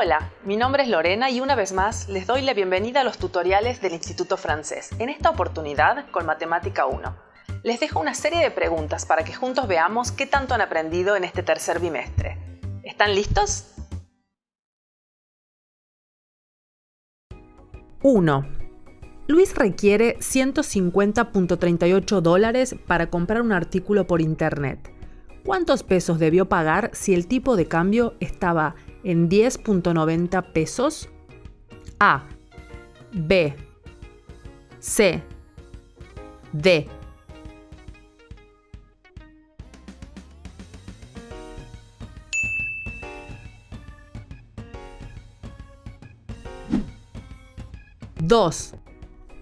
Hola, mi nombre es Lorena y una vez más les doy la bienvenida a los tutoriales del Instituto Francés, en esta oportunidad con Matemática 1. Les dejo una serie de preguntas para que juntos veamos qué tanto han aprendido en este tercer bimestre. ¿Están listos? 1. Luis requiere $150.38 para comprar un artículo por internet. ¿Cuántos pesos debió pagar si el tipo de cambio estaba en 10.90 pesos? A, B, C, D. Dos.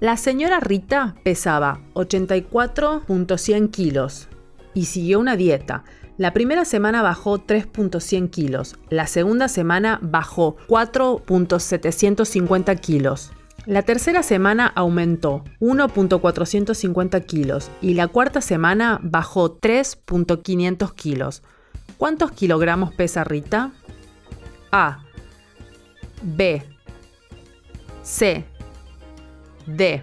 La señora Rita pesaba 84.100 kilos y siguió una dieta. La primera semana bajó 3.100 kilos, la segunda semana bajó 4.750 kilos, la tercera semana aumentó 1.450 kilos y la cuarta semana bajó 3.500 kilos. ¿Cuántos kilogramos pesa Rita? A, B, C, D.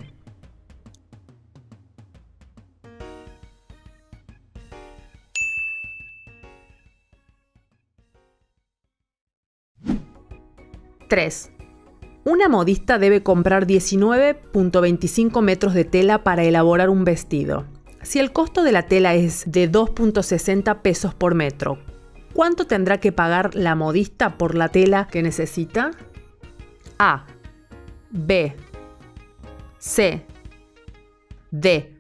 Tres. Una modista debe comprar 19.25 metros de tela para elaborar un vestido. Si el costo de la tela es de 2.60 pesos por metro, ¿cuánto tendrá que pagar la modista por la tela que necesita? A, B, C, D.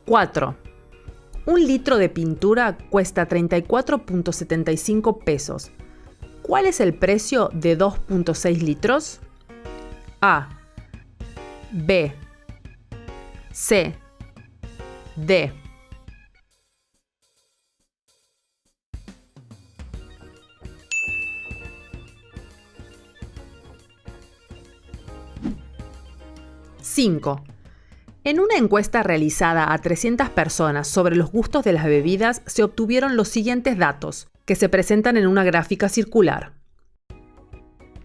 Cuatro. Un litro de pintura cuesta 34.75 pesos. ¿Cuál es el precio de 2.6 litros? A, B, C, D. Cinco. En una encuesta realizada a 300 personas sobre los gustos de las bebidas, se obtuvieron los siguientes datos, que se presentan en una gráfica circular.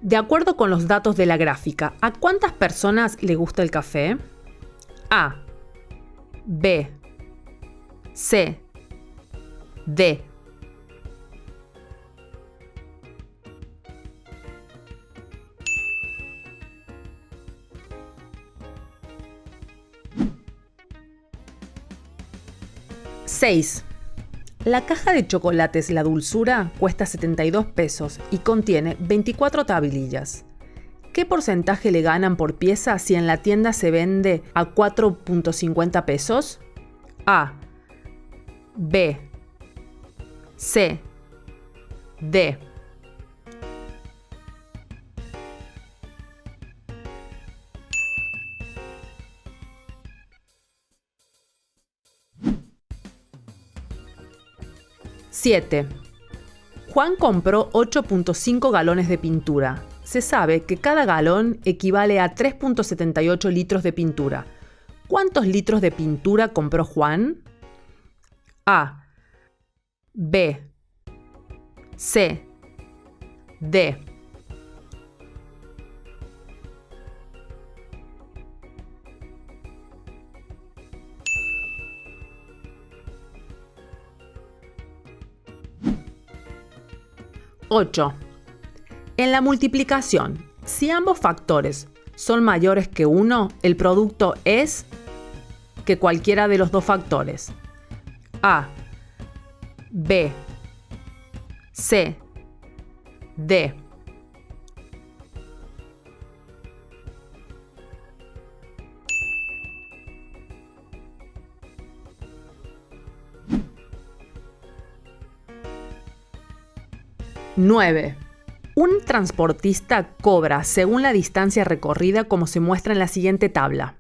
De acuerdo con los datos de la gráfica, ¿a cuántas personas le gusta el café? A, B, C, D. Seis. La caja de chocolates La Dulzura cuesta 72 pesos y contiene 24 tablillas. ¿Qué porcentaje le ganan por pieza si en la tienda se vende a 4.50 pesos? A, B, C, D. Siete. Juan compró 8.5 galones de pintura. Se sabe que cada galón equivale a 3.78 litros de pintura. ¿Cuántos litros de pintura compró Juan? A, B, C, D. Ocho. En la multiplicación, si ambos factores son mayores que 1, el producto es que cualquiera de los dos factores. A, B, C, D. Nueve. Un transportista cobra según la distancia recorrida como se muestra en la siguiente tabla.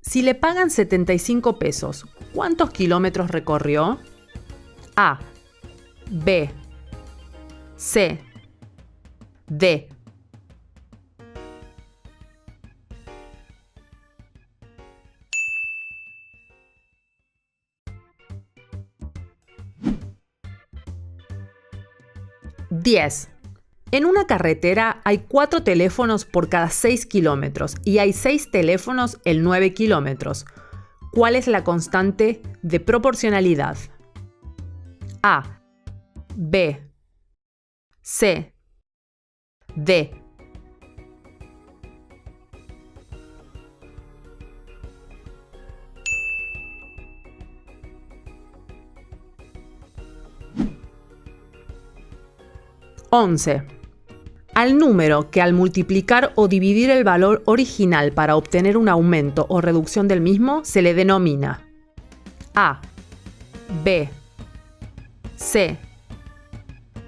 Si le pagan 75 pesos, ¿cuántos kilómetros recorrió? A, B, C, D. 10. En una carretera hay 4 teléfonos por cada 6 kilómetros y hay 6 teléfonos en 9 kilómetros. ¿Cuál es la constante de proporcionalidad? A, B, C, D. (11) Al número que al multiplicar o dividir el valor original para obtener un aumento o reducción del mismo se le denomina A, B, C,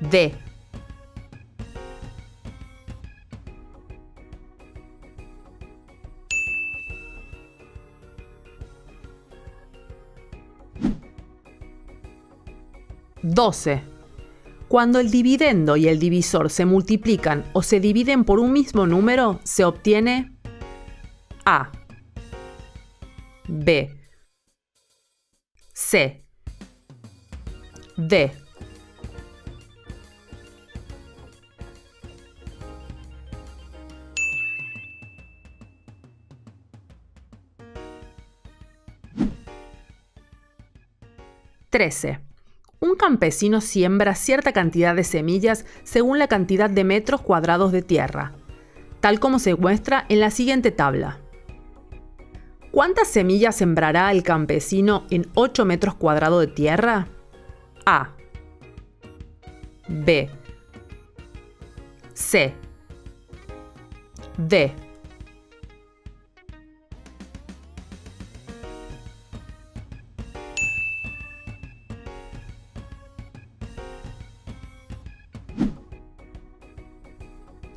D. (12) Cuando el dividendo y el divisor se multiplican o se dividen por un mismo número, se obtiene A, B, C, D. (13) Un campesino siembra cierta cantidad de semillas según la cantidad de metros cuadrados de tierra, tal como se muestra en la siguiente tabla. ¿Cuántas semillas sembrará el campesino en 8 metros cuadrados de tierra? A, B, C, D.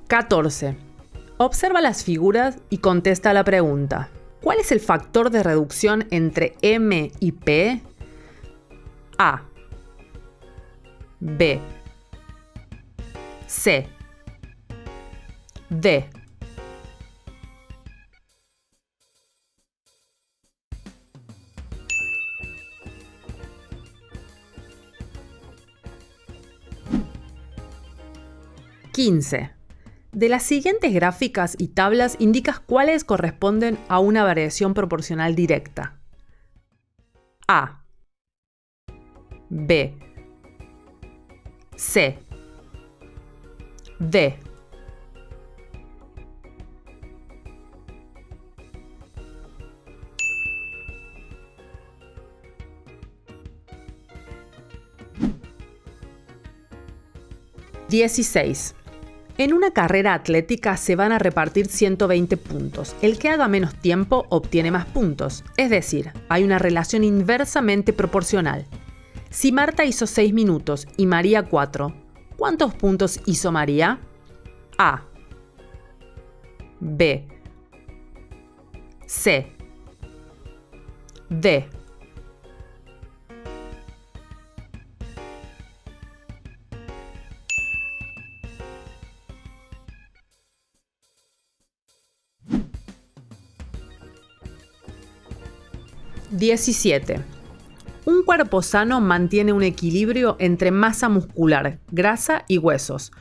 (14) Observa las figuras y contesta la pregunta. ¿Cuál es el factor de reducción entre M y P? A, B, C, D. (15) De las siguientes gráficas y tablas indicas cuáles corresponden a una variación proporcional directa. A, B, C, D. (16) En una carrera atlética se van a repartir 120 puntos. El que haga menos tiempo obtiene más puntos. Es decir, hay una relación inversamente proporcional. Si Marta hizo 6 minutos y María 4, ¿cuántos puntos hizo María? A, B, C, D. (17) Un cuerpo sano mantiene un equilibrio entre masa muscular, grasa y huesos.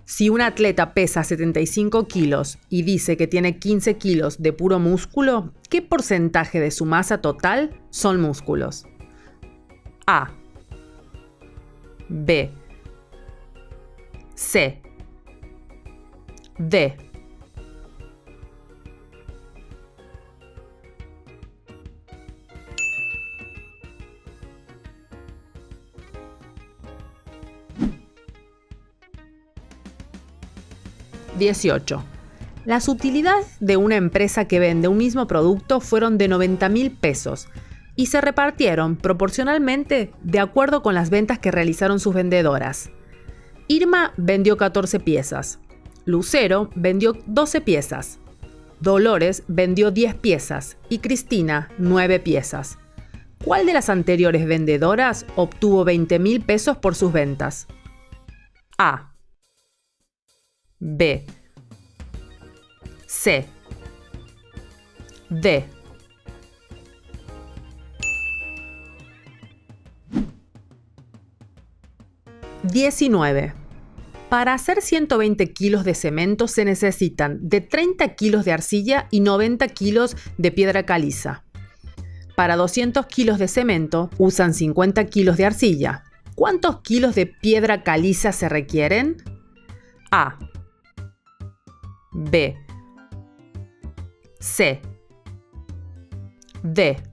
Si un atleta pesa 75 kilos y dice que tiene 15 kilos de puro músculo, ¿qué porcentaje de su masa total son músculos? A, B, C, D. (18) Las utilidades de una empresa que vende un mismo producto fueron de 90.000 pesos y se repartieron proporcionalmente de acuerdo con las ventas que realizaron sus vendedoras. Irma vendió 14 piezas, Lucero vendió 12 piezas, Dolores vendió 10 piezas y Cristina 9 piezas. ¿Cuál de las anteriores vendedoras obtuvo 20.000 pesos por sus ventas? A, B, C, D. (19) Para hacer 120 kilos de cemento se necesitan de 30 kilos de arcilla y 90 kilos de piedra caliza. Para 200 kilos de cemento usan 50 kilos de arcilla. ¿Cuántos kilos de piedra caliza se requieren? A, B, C, D.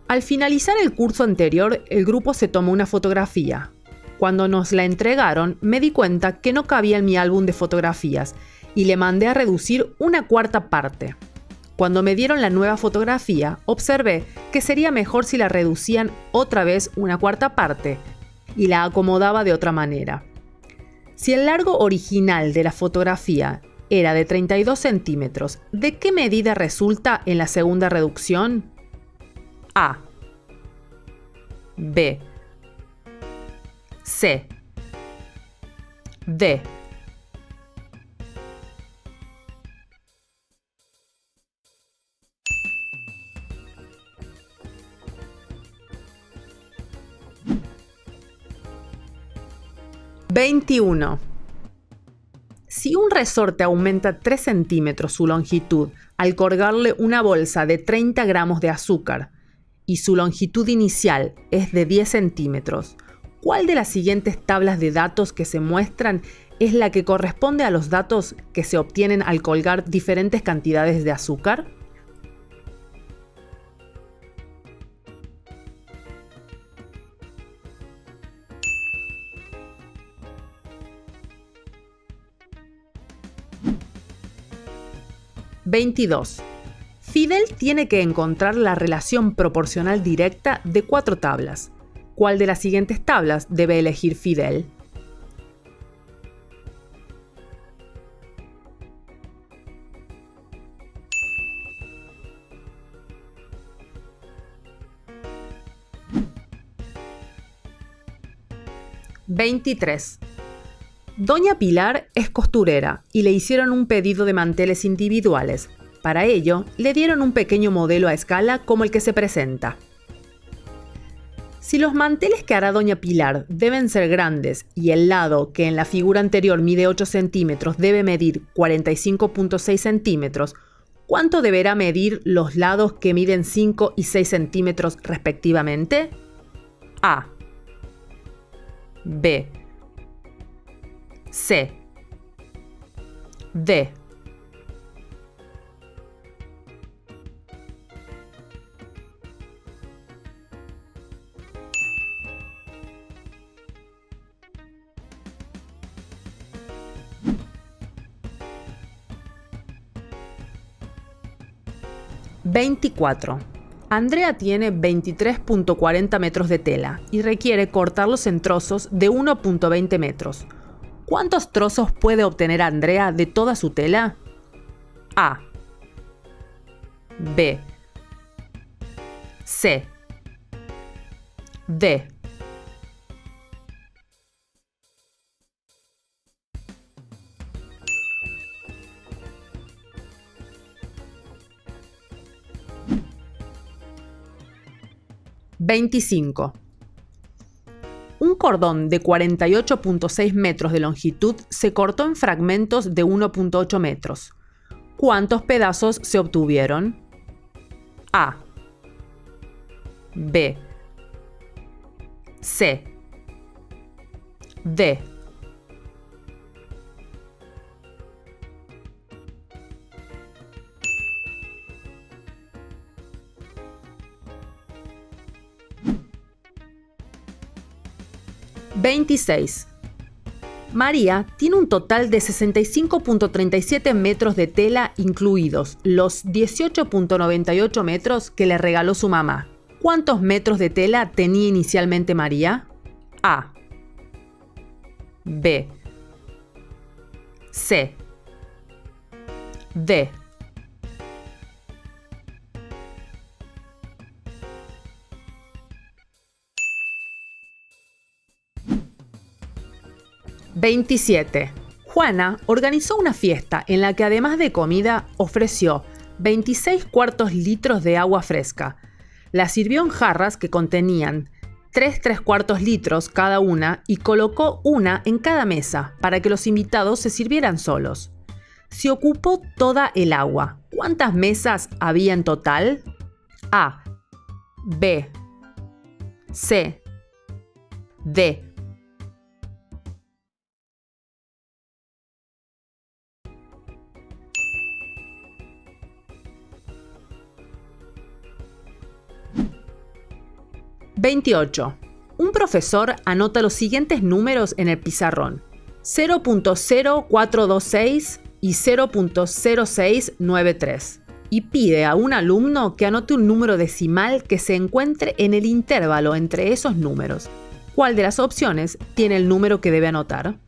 Al finalizar el curso anterior, el grupo se tomó una fotografía. Cuando nos la entregaron, me di cuenta que no cabía en mi álbum de fotografías y le mandé a reducir una cuarta parte. Cuando me dieron la nueva fotografía, observé que sería mejor si la reducían otra vez una cuarta parte y la acomodaba de otra manera. Si el largo original de la fotografía era de 32 centímetros, ¿de qué medida resulta en la segunda reducción? A, B, C, D. ¡21! Si un resorte aumenta 3 centímetros su longitud al colgarle una bolsa de 30 gramos de azúcar y su longitud inicial es de 10 centímetros, ¿cuál de las siguientes tablas de datos que se muestran es la que corresponde a los datos que se obtienen al colgar diferentes cantidades de azúcar? ¡22! Fidel tiene que encontrar la relación proporcional directa de 4 tablas. ¿Cuál de las siguientes tablas debe elegir Fidel? ¡23! Doña Pilar es costurera y le hicieron un pedido de manteles individuales. Para ello, le dieron un pequeño modelo a escala como el que se presenta. Si los manteles que hará Doña Pilar deben ser grandes y el lado que en la figura anterior mide 8 centímetros debe medir 45,6 centímetros, ¿cuánto deberá medir los lados que miden 5 y 6 centímetros respectivamente? A, B, C, D. ¡24! Andrea tiene 23,40 metros de tela y requiere cortarlos en trozos de 1,20 metros. ¿Cuántos trozos puede obtener Andrea de toda su tela? A, B, C, D. ¡25! Un cordón de 48,6 metros de longitud se cortó en fragmentos de 1,8 metros. ¿Cuántos pedazos se obtuvieron? A, B, C, D. ¡26! María tiene un total de 65,37 metros de tela incluidos los 18,98 metros que le regaló su mamá. ¿Cuántos metros de tela tenía inicialmente María? A, B, C, D. ¡27! Juana organizó una fiesta en la que además de comida ofreció 26 cuartos litros de agua fresca. La sirvió en jarras que contenían 3 litros cada una y colocó una en cada mesa para que los invitados se sirvieran solos. Se ocupó toda el agua. ¿Cuántas mesas había en total? A, B, C, D. (28) Un profesor anota los siguientes números en el pizarrón: 0.0426 y 0.0693 y pide a un alumno que anote un número decimal que se encuentre en el intervalo entre esos números. ¿Cuál de las opciones tiene el número que debe anotar?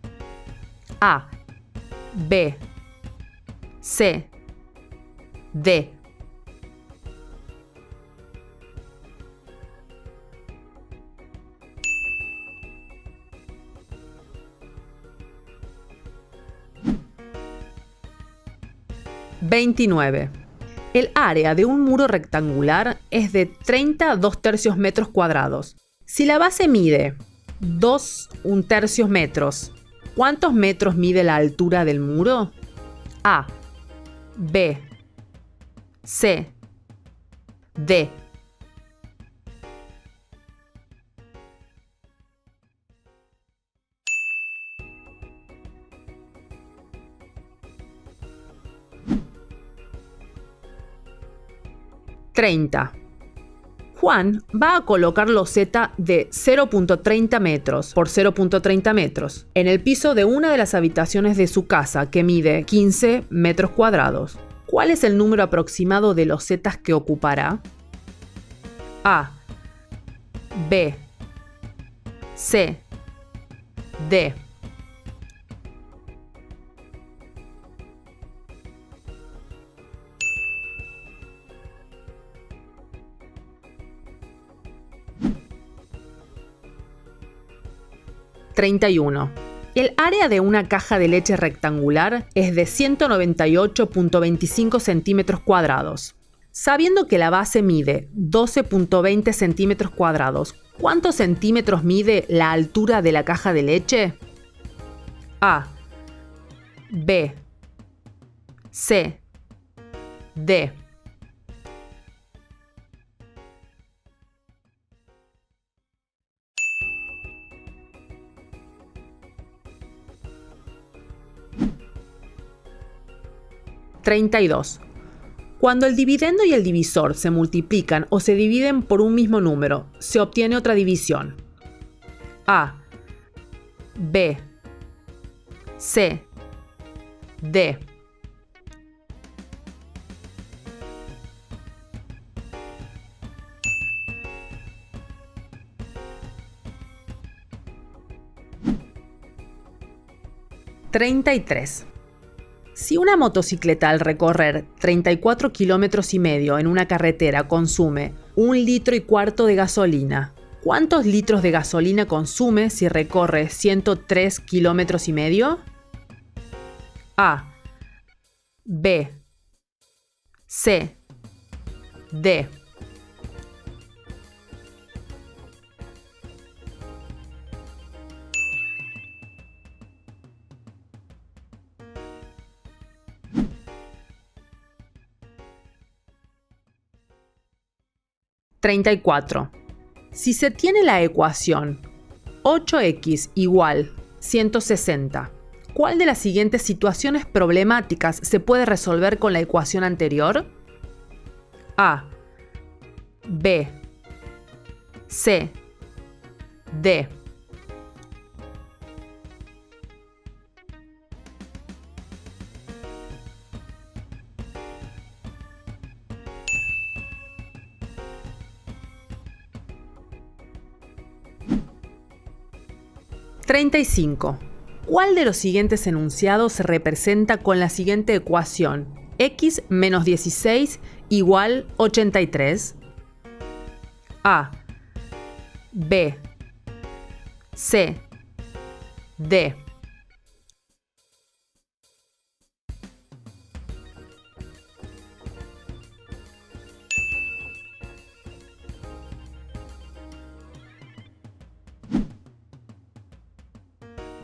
A, B, C, D. (29) El área de un muro rectangular es de 30 2/3 metros cuadrados. Si la base mide 2 1/3 metros, ¿cuántos metros mide la altura del muro? A, B, C, D. (30) Juan va a colocar loseta de 0.30 metros por 0.30 metros en el piso de una de las habitaciones de su casa que mide 15 metros cuadrados. ¿Cuál es el número aproximado de losetas que ocupará? A, B, C, D. (31) El área de una caja de leche rectangular es de 198.25 centímetros cuadrados. Sabiendo que la base mide 12.20 centímetros cuadrados, ¿cuántos centímetros mide la altura de la caja de leche? A, B, C, D. (32) Cuando el dividendo y el divisor se multiplican o se dividen por un mismo número, se obtiene otra división. A, B, C, D. (33) Si una motocicleta al recorrer 34,5 kilómetros en una carretera consume 1,4 litros de gasolina, ¿cuántos litros de gasolina consume si recorre 103,5 kilómetros? A, B, C, D. (34) Si se tiene la ecuación 8x = 160, ¿cuál de las siguientes situaciones problemáticas se puede resolver con la ecuación anterior? A, B, C, D. (35) ¿Cuál de los siguientes enunciados se representa con la siguiente ecuación? X menos 16 igual 83. A, B, C, D.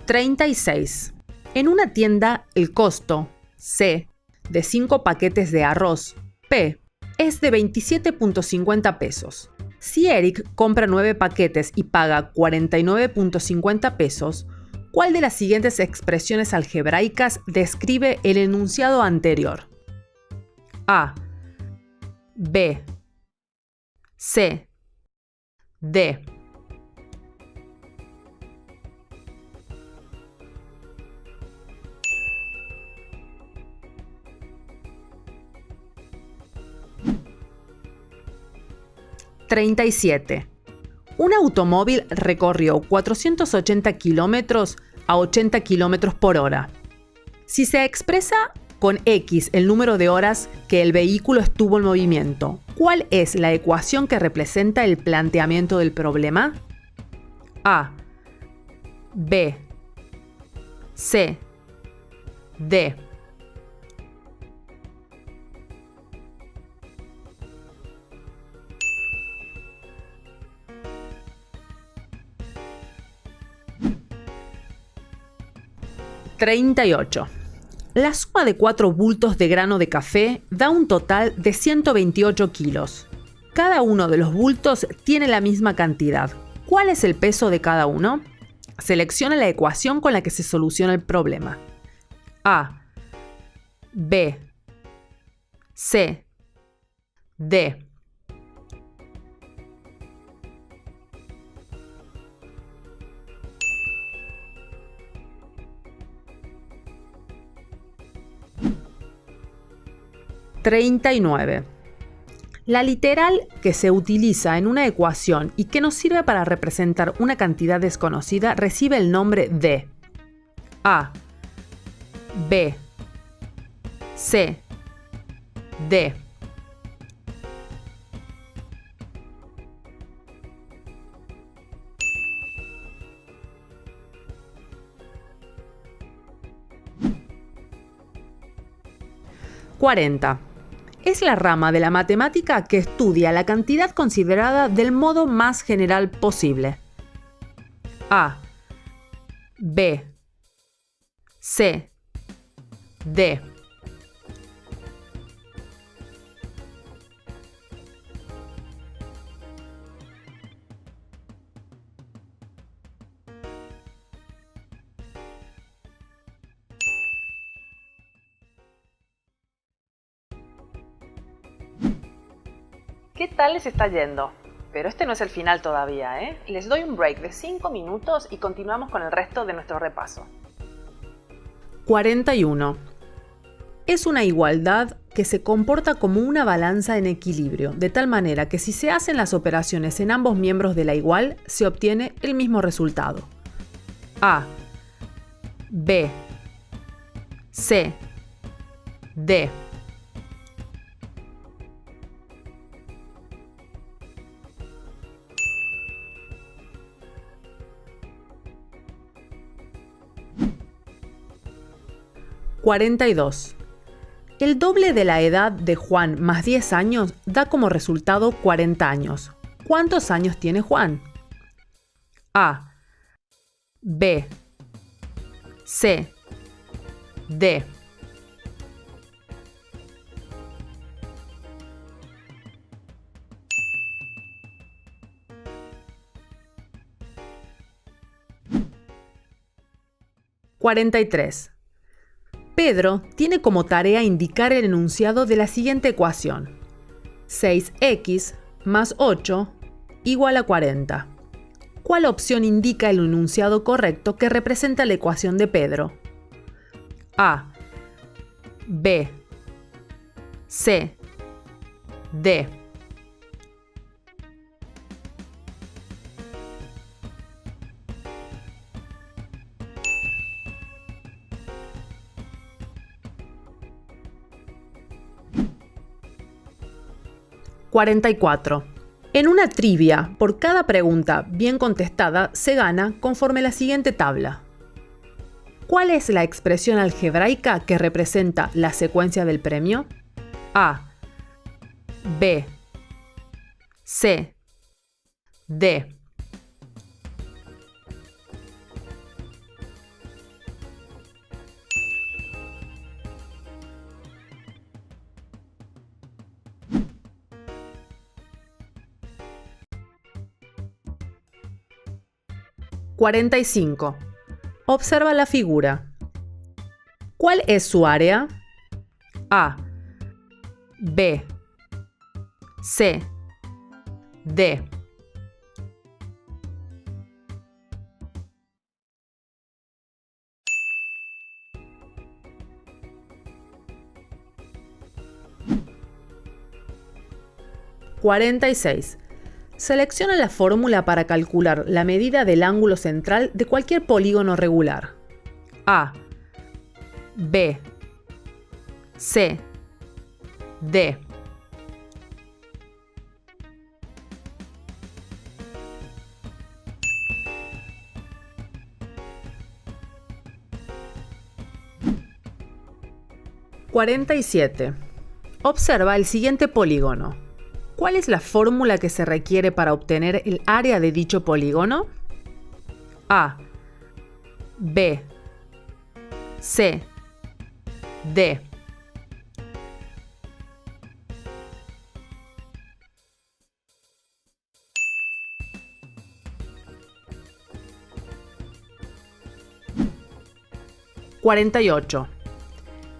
36. En una tienda, el costo, C, de 5 paquetes de arroz, P, es de 27.50 pesos. Si Eric compra 9 paquetes y paga 49.50 pesos, ¿cuál de las siguientes expresiones algebraicas describe el enunciado anterior? A, B, C, D. $37. Un automóvil recorrió 480 kilómetros a 80 kilómetros por hora. Si se expresa con X el número de horas que el vehículo estuvo en movimiento, ¿cuál es la ecuación que representa el planteamiento del problema? A, B, C, D. $38. La suma de 4 bultos de grano de café da un total de 128 kilos. Cada uno de los bultos tiene la misma cantidad. ¿Cuál es el peso de cada uno? Selecciona la ecuación con la que se soluciona el problema. A, B, C, D. $39. La literal que se utiliza en una ecuación y que nos sirve para representar una cantidad desconocida recibe el nombre de A, B, C, D. $40. Es la rama de la matemática que estudia la cantidad considerada del modo más general posible. A, B, C, D. ¿Qué tal les está yendo? Pero este no es el final todavía, ¿eh? Les doy un break de 5 minutos y continuamos con el resto de nuestro repaso. 41. Es una igualdad que se comporta como una balanza en equilibrio, de tal manera que si se hacen las operaciones en ambos miembros de la igual, se obtiene el mismo resultado. A, B, C, D. $42. El doble de la edad de Juan más 10 años da como resultado 40 años. ¿Cuántos años tiene Juan? A, B, C, D. $43. Pedro tiene como tarea indicar el enunciado de la siguiente ecuación. 6x más 8 igual a 40. ¿Cuál opción indica el enunciado correcto que representa la ecuación de Pedro? A, B, C, D. $44. En una trivia, por cada pregunta bien contestada se gana conforme la siguiente tabla. ¿Cuál es la expresión algebraica que representa la secuencia del premio? A, B, C, D. 45. Observa la figura. ¿Cuál es su área? A, B, C, D. (46) Selecciona la fórmula para calcular la medida del ángulo central de cualquier polígono regular. A, B, C, D. (47) Observa el siguiente polígono. ¿Cuál es la fórmula que se requiere para obtener el área de dicho polígono? A, B, C, D. (48)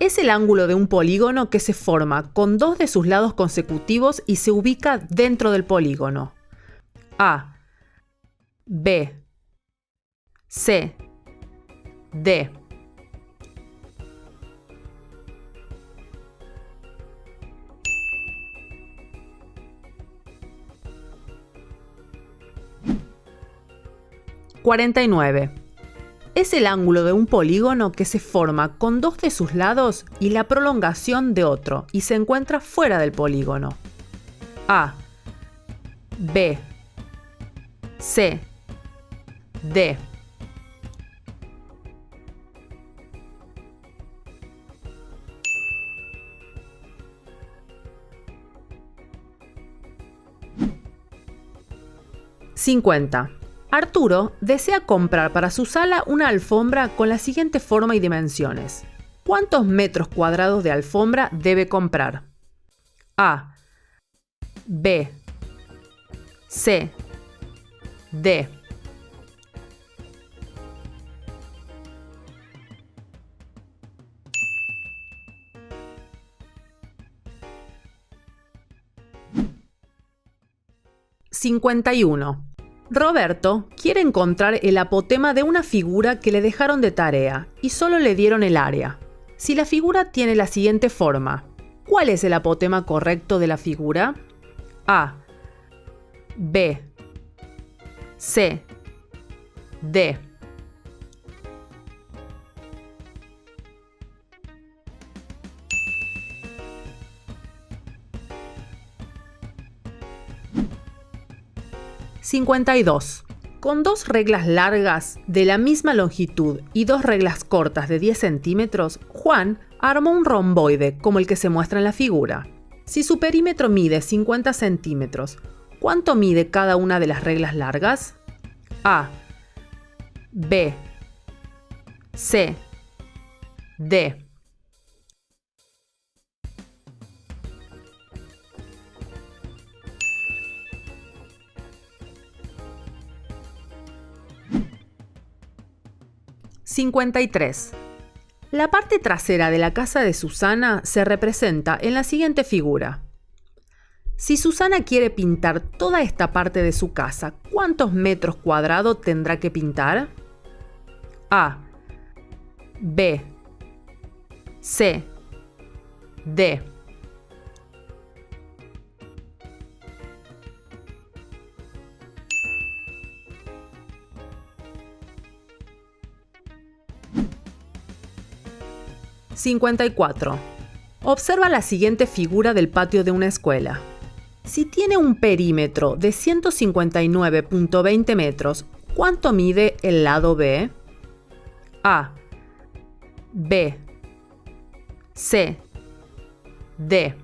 Es el ángulo de un polígono que se forma con dos de sus lados consecutivos y se ubica dentro del polígono. A, B, C, D. (49) Es el ángulo de un polígono que se forma con dos de sus lados y la prolongación de otro y se encuentra fuera del polígono. A, B, C, D. (50) Arturo desea comprar para su sala una alfombra con la siguiente forma y dimensiones. ¿Cuántos metros cuadrados de alfombra debe comprar? A, B, C, D. (51) Roberto quiere encontrar el apotema de una figura que le dejaron de tarea y solo le dieron el área. Si la figura tiene la siguiente forma, ¿cuál es el apotema correcto de la figura? A, B, C, D. (52) Con dos reglas largas de la misma longitud y dos reglas cortas de 10 centímetros, Juan armó un romboide como el que se muestra en la figura. Si su perímetro mide 50 centímetros, ¿cuánto mide cada una de las reglas largas? A, B, C, D. (53) La parte trasera de la casa de Susana se representa en la siguiente figura. Si Susana quiere pintar toda esta parte de su casa, ¿cuántos metros cuadrados tendrá que pintar? A, B, C, D. (54) Observa la siguiente figura del patio de una escuela. Si tiene un perímetro de 159.20 metros, ¿cuánto mide el lado B? A, B, C, D.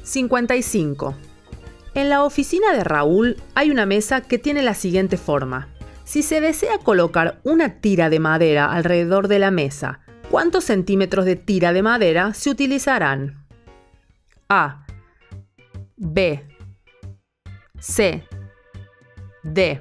(55) En la oficina de Raúl hay una mesa que tiene la siguiente forma. Si se desea colocar una tira de madera alrededor de la mesa, ¿Cuántos centímetros de tira de madera se utilizarán? A, B, C, D.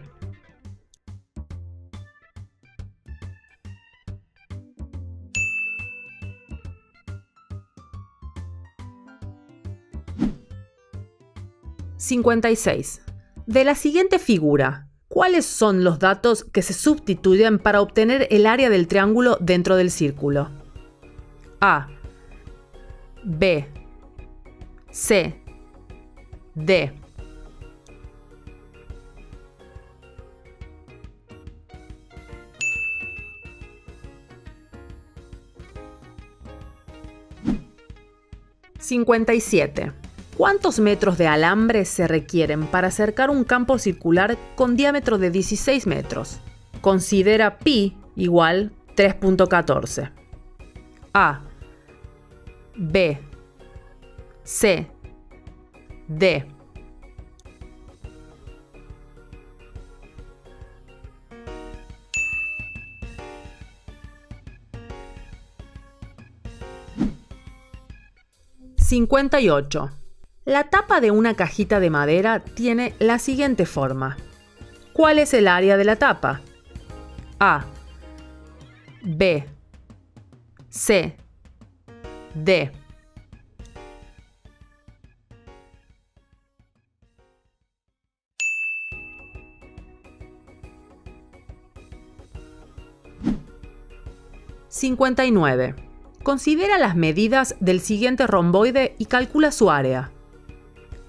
(56) De la siguiente figura, ¿cuáles son los datos que se sustituyen para obtener el área del triángulo dentro del círculo? A, B, C, D. (57) ¿Cuántos metros de alambre se requieren para cercar un campo circular con diámetro de 16 metros? Considera pi igual 3.14. A, B, C, D. (58) La tapa de una cajita de madera tiene la siguiente forma. ¿Cuál es el área de la tapa? A, B, C, D. (59) Considera las medidas del siguiente romboide y calcula su área.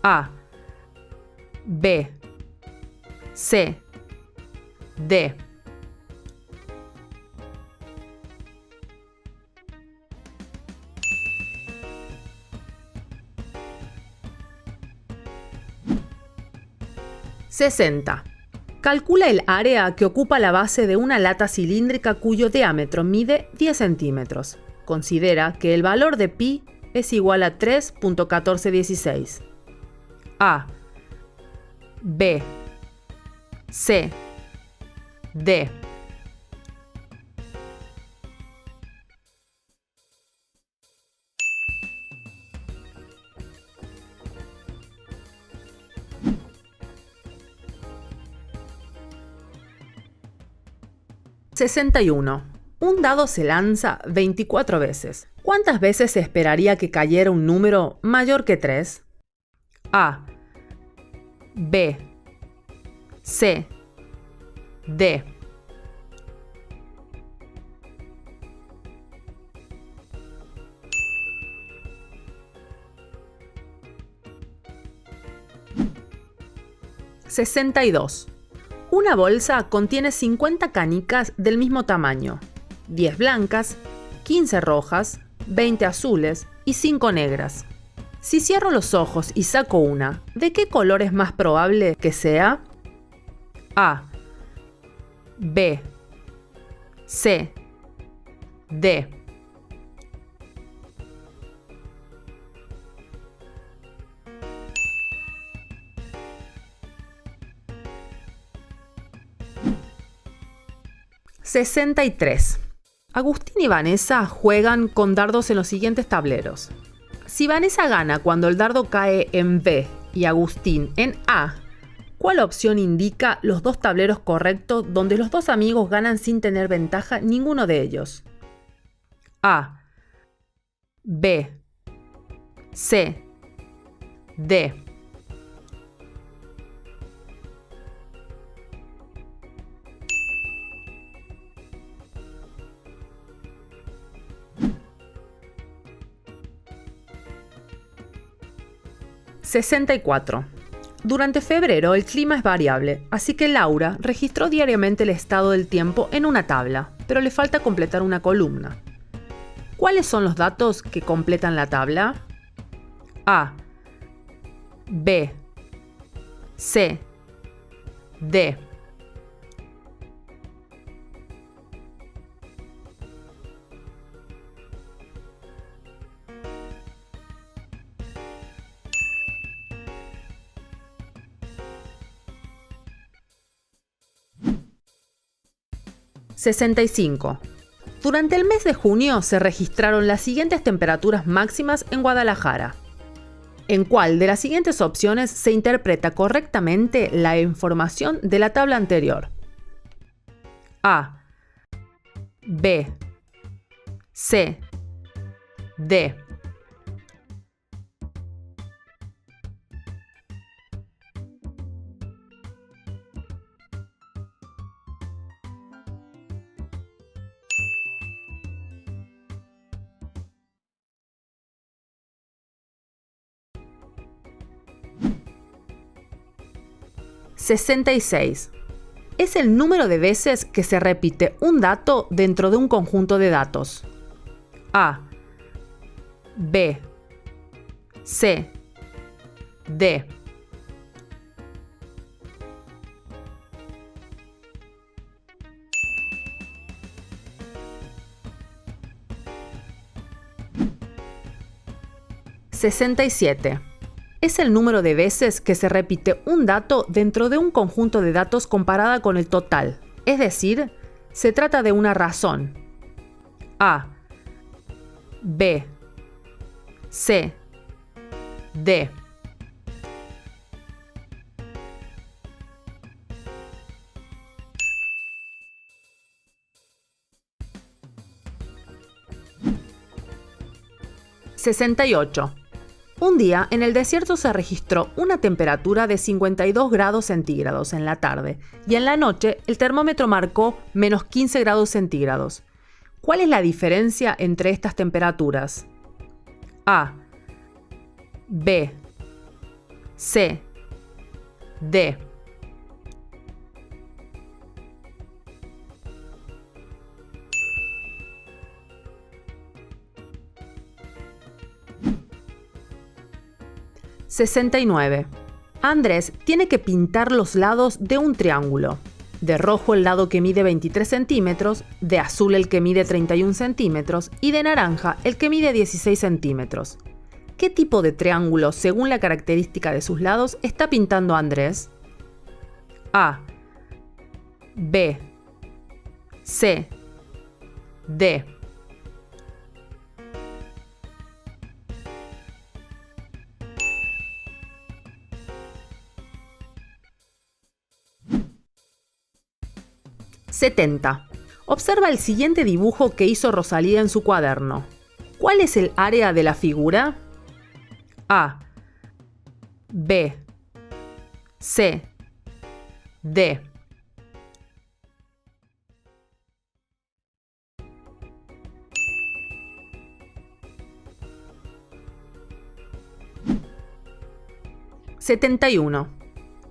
A, B, C, D. (60) Calcula el área que ocupa la base de una lata cilíndrica cuyo diámetro mide 10 centímetros. Considera que el valor de pi es igual a 3.1416. A, B, C, D. (61) Un dado se lanza 24 veces. ¿Cuántas veces se esperaría que cayera un número mayor que 3? A, B, C, D. (62) Una bolsa contiene 50 canicas del mismo tamaño, 10 blancas, 15 rojas, 20 azules y 5 negras. Si cierro los ojos y saco una, ¿de qué color es más probable que sea? A, B, C, D. (63) Agustín y Vanessa juegan con dardos en los siguientes tableros. Si Vanessa gana cuando el dardo cae en B y Agustín en A, ¿cuál opción indica los dos tableros correctos donde los dos amigos ganan sin tener ventaja ninguno de ellos? A, B, C, D. (64) Durante febrero el clima es variable, así que Laura registró diariamente el estado del tiempo en una tabla, pero le falta completar una columna. ¿Cuáles son los datos que completan la tabla? A, B, C, D. (65) Durante el mes de junio se registraron las siguientes temperaturas máximas en Guadalajara. ¿En cuál de las siguientes opciones se interpreta correctamente la información de la tabla anterior? A, B, C, D. (66) es el número de veces que se repite un dato dentro de un conjunto de datos. A, B, C, D. (67) es el número de veces que se repite un dato dentro de un conjunto de datos comparada con el total, es decir, se trata de una razón. A, B, C, D. (68) Un día en el desierto se registró una temperatura de 52 grados centígrados en la tarde y en la noche el termómetro marcó menos 15 grados centígrados. ¿Cuál es la diferencia entre estas temperaturas? A, B, C, D. (69) Andrés tiene que pintar los lados de un triángulo. De rojo el lado que mide 23 centímetros, de azul el que mide 31 centímetros y de naranja el que mide 16 centímetros. ¿Qué tipo de triángulo, según la característica de sus lados, está pintando Andrés? A, B, C, D. (70) Observa el siguiente dibujo que hizo Rosalía en su cuaderno. ¿Cuál es el área de la figura? A, B, C, D. (71)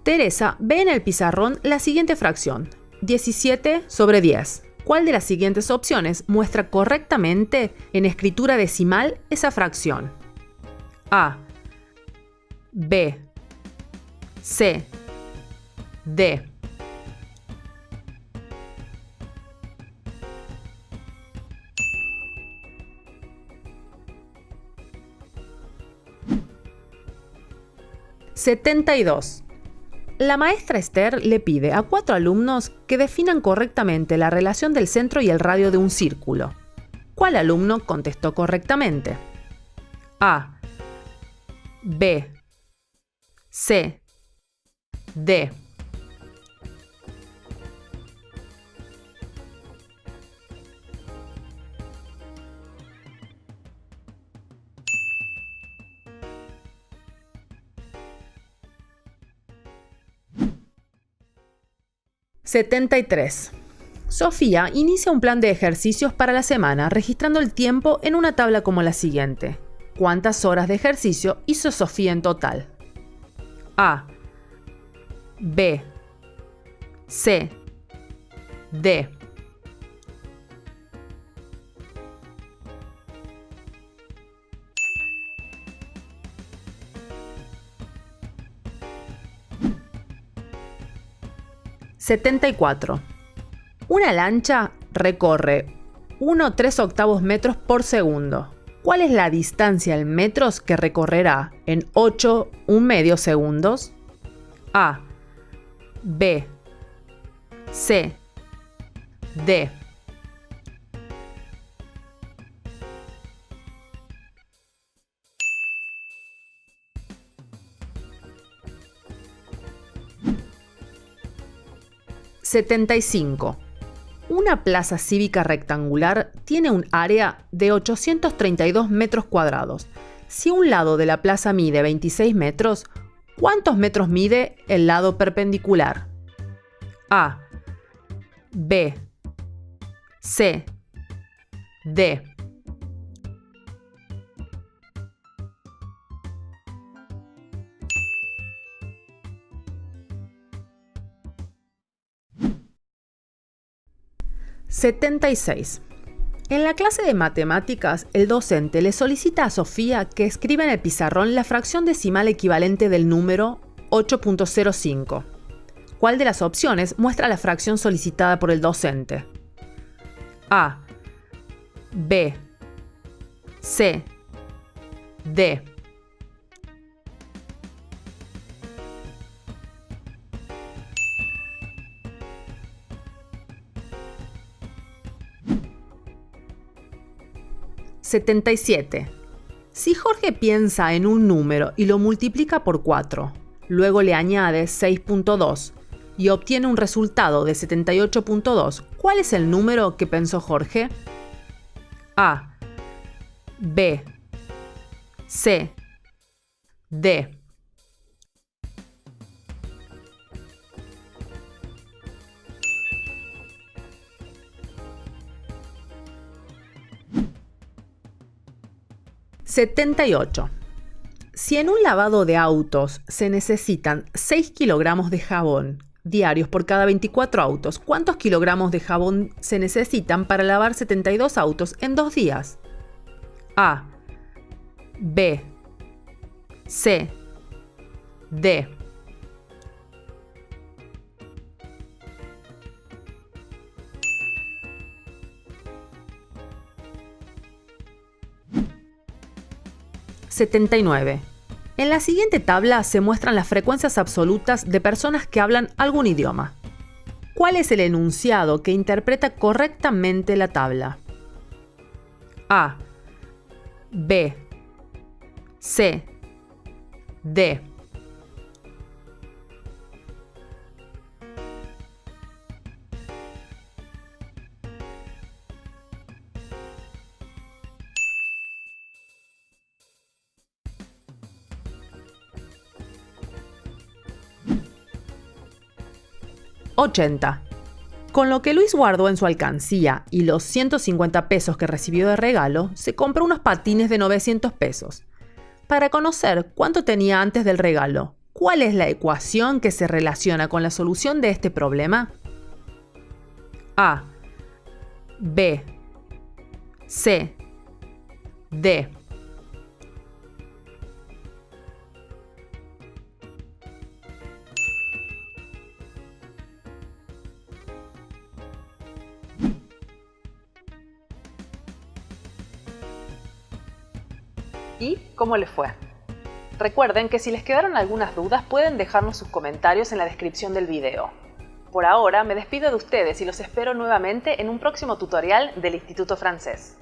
Teresa ve en el pizarrón la siguiente fracción: 17/10. ¿Cuál de las siguientes opciones muestra correctamente en escritura decimal esa fracción? A, B, C, D. (72) La maestra Esther le pide a 4 alumnos que definan correctamente la relación del centro y el radio de un círculo. ¿Cuál alumno contestó correctamente? A, B, C, D. (73) Sofía inicia un plan de ejercicios para la semana registrando el tiempo en una tabla como la siguiente. ¿Cuántas horas de ejercicio hizo Sofía en total? A, B, C, D. (74) Una lancha recorre 1,3 metros por segundo. ¿Cuál es la distancia en metros que recorrerá en 8,1 segundos? A, B, C, D. 75. Una plaza cívica rectangular tiene un área de 832 metros cuadrados. Si un lado de la plaza mide 26 metros, ¿cuántos metros mide el lado perpendicular? A, B, C, D. (76) En la clase de matemáticas, el docente le solicita a Sofía que escriba en el pizarrón la fracción decimal equivalente del número 8.05. ¿Cuál de las opciones muestra la fracción solicitada por el docente? A, B, C, D. (77) Si Jorge piensa en un número y lo multiplica por 4, luego le añade 6.2 y obtiene un resultado de 78.2, ¿cuál es el número que pensó Jorge? A, B, C, D. (78) Si en un lavado de autos se necesitan 6 kilogramos de jabón diarios por cada 24 autos, ¿cuántos kilogramos de jabón se necesitan para lavar 72 autos en 2 días? A, B, C, D. (79) En la siguiente tabla se muestran las frecuencias absolutas de personas que hablan algún idioma. ¿Cuál es el enunciado que interpreta correctamente la tabla? A, B, C, D. (80) Con lo que Luis guardó en su alcancía y los 150 pesos que recibió de regalo, se compró unos patines de 900 pesos. Para conocer cuánto tenía antes del regalo, ¿cuál es la ecuación que se relaciona con la solución de este problema? A, B, C, D. ¿Y cómo les fue? Recuerden que si les quedaron algunas dudas pueden dejarnos sus comentarios en la descripción del video. Por ahora me despido de ustedes y los espero nuevamente en un próximo tutorial del Instituto Francés.